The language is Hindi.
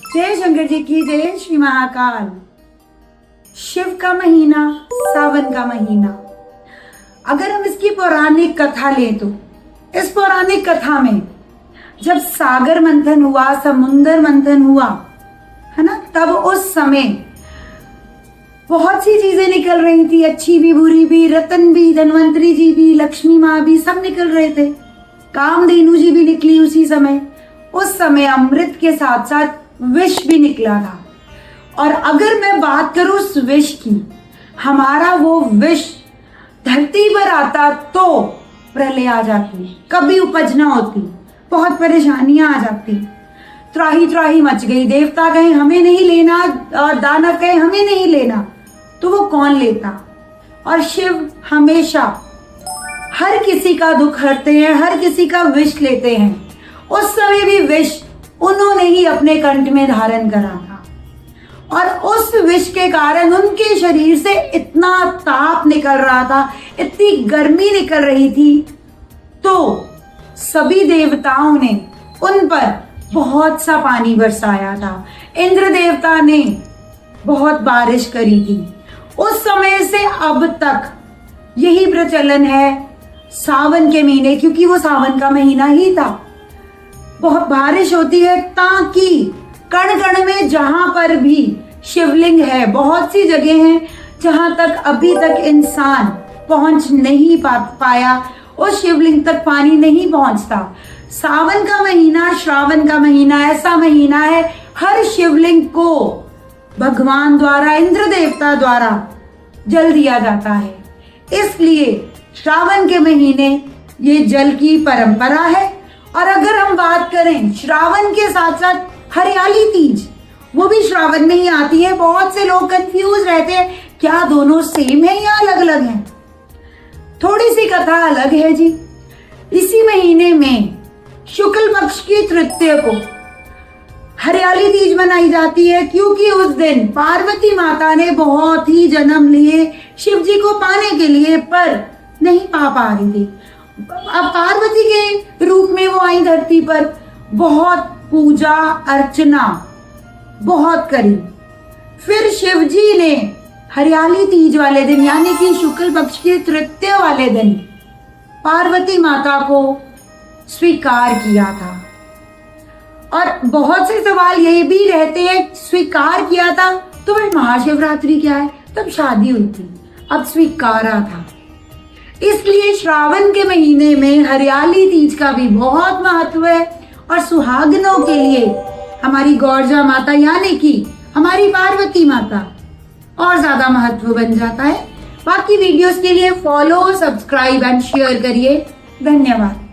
जय शंकर जी की जय। श्री महाकाल। शिव का महीना, सावन का महीना। अगर हम इसकी पौराणिक कथा लें तो इस पौराणिक कथा में जब सागर मंथन हुआ, समुद्र मंथन हुआ, है ना, तब उस समय बहुत सी चीजें निकल रही थी, अच्छी भी बुरी भी, रतन भी, धनवंतरी जी भी, लक्ष्मी माँ भी, सब निकल रहे थे। कामधेनु जी भी निकली उसी समय। उस समय अमृत के साथ साथ विष भी निकला था। और अगर मैं बात करूं उस विष की, हमारा वो विष धरती पर आता तो प्रलय आ जाती, कभी उपज ना होती, बहुत परेशानियां आ जाती, त्राही त्राही मच गई, देवता कहे हमें नहीं लेना और दानव कहे हमें नहीं लेना, तो वो कौन लेता। और शिव हमेशा हर किसी का दुख हरते हैं, हर किसी का विष लेते हैं। उस समय भी विष उन्होंने ही अपने कंठ में धारण करा था और उस विष के कारण उनके शरीर से इतना ताप निकल रहा था, इतनी गर्मी निकल रही थी, तो सभी देवताओं ने उन पर बहुत सा पानी बरसाया था। इंद्र देवता ने बहुत बारिश करी थी। उस समय से अब तक यही प्रचलन है सावन के महीने, क्योंकि वो सावन का महीना ही था, बहुत बारिश होती है ताकि कण कण में जहां पर भी शिवलिंग है, बहुत सी जगह हैं जहां तक अभी तक इंसान पहुंच नहीं पाया, उस शिवलिंग तक पानी नहीं पहुंचता। सावन का महीना, श्रावण का महीना ऐसा महीना है, हर शिवलिंग को भगवान द्वारा, इंद्र देवता द्वारा जल दिया जाता है। इसलिए श्रावण के महीने ये जल की परंपरा है। और अगर हम बात करें श्रावण के साथ साथ हरियाली तीज, वो भी श्रावण में ही आती है। बहुत से लोग कंफ्यूज रहते हैं, क्या दोनों सेम है या अलग अलग हैं। थोड़ी सी कथा अलग है जी। इसी महीने में शुक्ल पक्ष की तृतीया को हरियाली तीज मनाई जाती है, क्योंकि उस दिन पार्वती माता ने बहुत ही जन्म लिए शिव जी को पाने के लिए, पर नहीं पा रही थी। अब पार्वती के रूप में वो आई धरती पर, बहुत पूजा अर्चना बहुत करी। फिर शिव जी ने हरियाली तीज वाले दिन, यानी कि शुक्ल पक्ष की तृतीया वाले दिन, पार्वती माता को स्वीकार किया था। और बहुत से सवाल ये भी रहते हैं, स्वीकार किया था तो फिर महाशिवरात्रि क्या है, तब शादी हुई थी, अब स्वीकारा था। इसलिए श्रावण के महीने में हरियाली तीज का भी बहुत महत्व है। और सुहागनों के लिए हमारी गौरजा माता, यानी कि हमारी पार्वती माता, और ज्यादा महत्व बन जाता है। बाकी वीडियोस के लिए फॉलो, सब्सक्राइब एंड शेयर करिए। धन्यवाद।